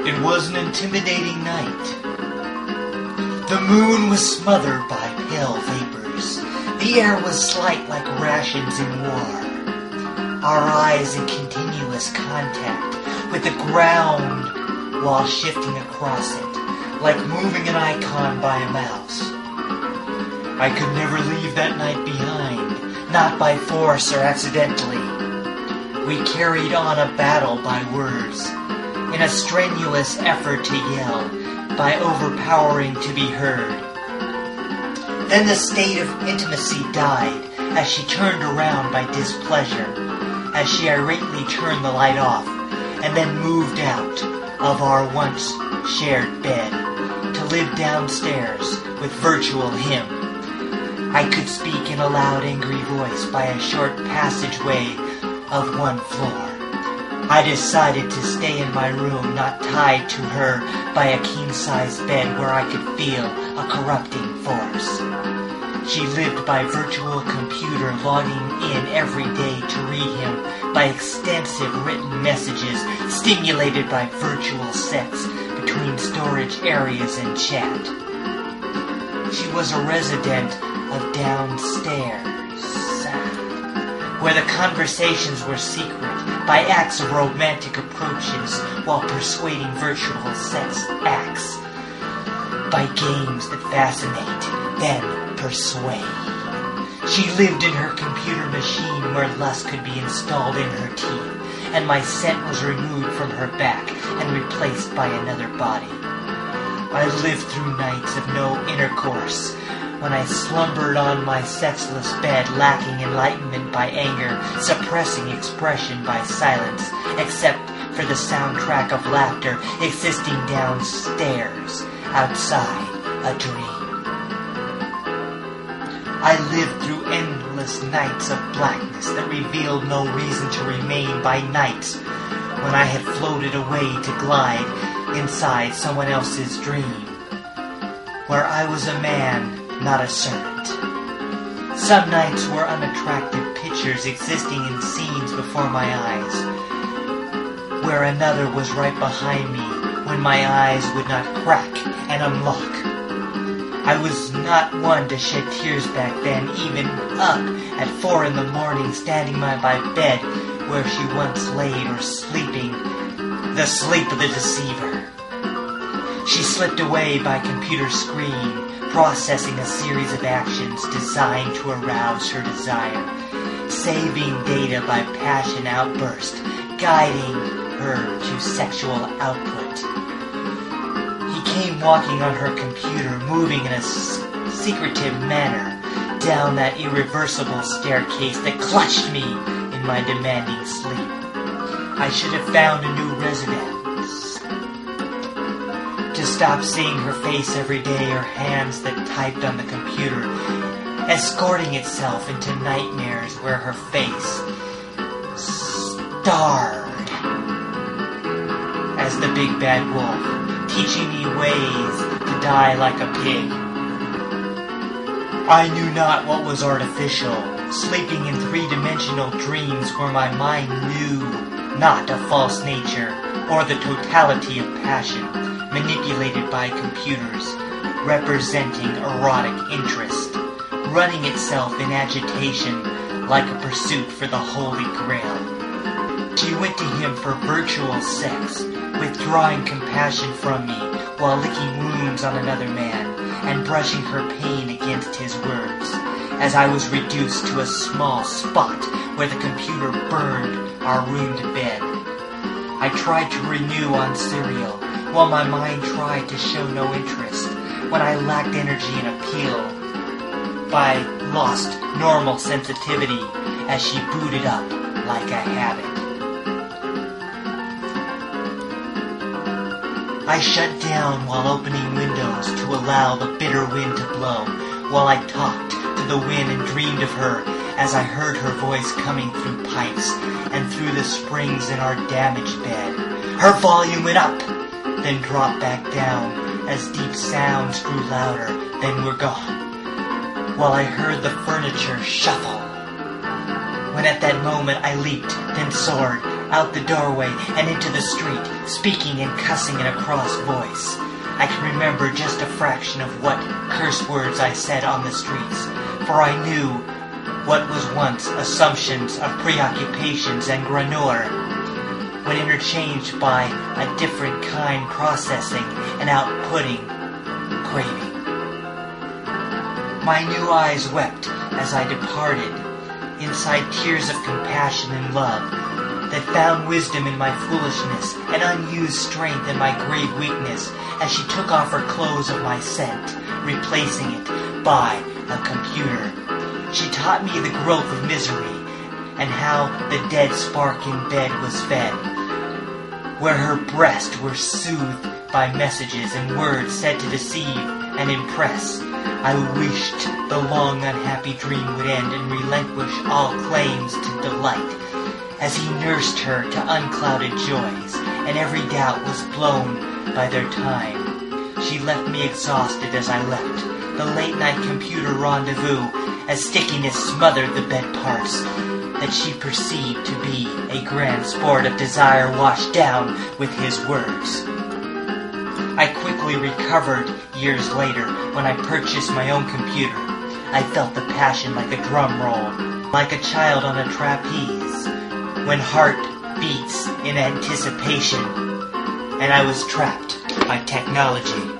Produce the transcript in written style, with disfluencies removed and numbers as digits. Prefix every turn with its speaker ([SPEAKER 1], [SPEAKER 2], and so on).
[SPEAKER 1] It was an intimidating night. The moon was smothered by pale vapors. The air was slight like rations in war. Our eyes in continuous contact with the ground while shifting across it, like moving an icon by a mouse. I could never leave that night behind, not by force or accidentally. We carried on a battle by words, in a strenuous effort to yell, by overpowering to be heard. Then the state of intimacy died as she turned around by displeasure, as she irately turned the light off, and then moved out of our once shared bed to live downstairs with virtual him. I could speak in a loud, angry voice by a short passageway of one floor. I decided to stay in my room, not tied to her by a king-size bed where I could feel a corrupting force. She lived by virtual computer, logging in every day to read him by extensive written messages stimulated by virtual sex between storage areas and chat. She was a resident of downstairs, where the conversations were secret by acts of romantic approaches while persuading virtual sex acts, by games that fascinate, then persuade. She lived in her computer machine where lust could be installed in her teeth, and my scent was removed from her back and replaced by another body. I lived through nights of no intercourse, when I slumbered on my sexless bed, lacking enlightenment by anger, suppressing expression by silence, except for the soundtrack of laughter existing downstairs, outside a dream. I lived through endless nights of blackness that revealed no reason to remain, by nights when I had floated away to glide inside someone else's dream, where I was a man, not a servant. Some nights were unattractive pictures existing in scenes before my eyes, where another was right behind me when my eyes would not crack and unlock. I was not one to shed tears back then, even up at 4 a.m, standing by my bed where she once laid or sleeping, the sleep of the deceiver. She slipped away by computer screen, processing a series of actions designed to arouse her desire, saving data by passion outburst, guiding her to sexual output. He came walking on her computer, moving in a secretive manner down that irreversible staircase that clutched me in my demanding sleep. I should have found a new residence. To stop seeing her face every day, or hands that typed on the computer, escorting itself into nightmares where her face starred as the big bad wolf, teaching me ways to die like a pig. I knew not what was artificial, sleeping in three-dimensional dreams where my mind knew not a false nature or the totality of passion, manipulated by computers, representing erotic interest, running itself in agitation like a pursuit for the Holy Grail. She went to him for virtual sex, withdrawing compassion from me while licking wounds on another man and brushing her pain against his words, as I was reduced to a small spot where the computer burned our room to bed. I tried to renew on serial, while my mind tried to show no interest, when I lacked energy and appeal, by lost normal sensitivity as she booted up like a habit. I shut down while opening windows to allow the bitter wind to blow, while I talked to the wind and dreamed of her as I heard her voice coming through pipes and through the springs in our damaged bed. Her volume went up, then dropped back down as deep sounds grew louder, then were gone, while I heard the furniture shuffle. When at that moment I leaped, then soared, out the doorway and into the street, speaking and cussing in a cross voice. I can remember just a fraction of what curse words I said on the streets, for I knew what was once assumptions of preoccupations and granola, when interchanged by a different kind processing and outputting craving. My new eyes wept as I departed, inside tears of compassion and love, that found wisdom in my foolishness and unused strength in my grave weakness, as she took off her clothes of my scent, replacing it by a computer. She taught me the growth of misery, and how the dead spark in bed was fed, where her breasts were soothed by messages and words said to deceive and impress. I wished the long unhappy dream would end and relinquish all claims to delight, as he nursed her to unclouded joys, and every doubt was blown by their time. She left me exhausted as I left the late-night computer rendezvous, as stickiness smothered the bed parts that she perceived to be a grand sport of desire washed down with his words. I quickly recovered years later when I purchased my own computer. I felt the passion like a drum roll, like a child on a trapeze, when heart beats in anticipation, and I was trapped by technology.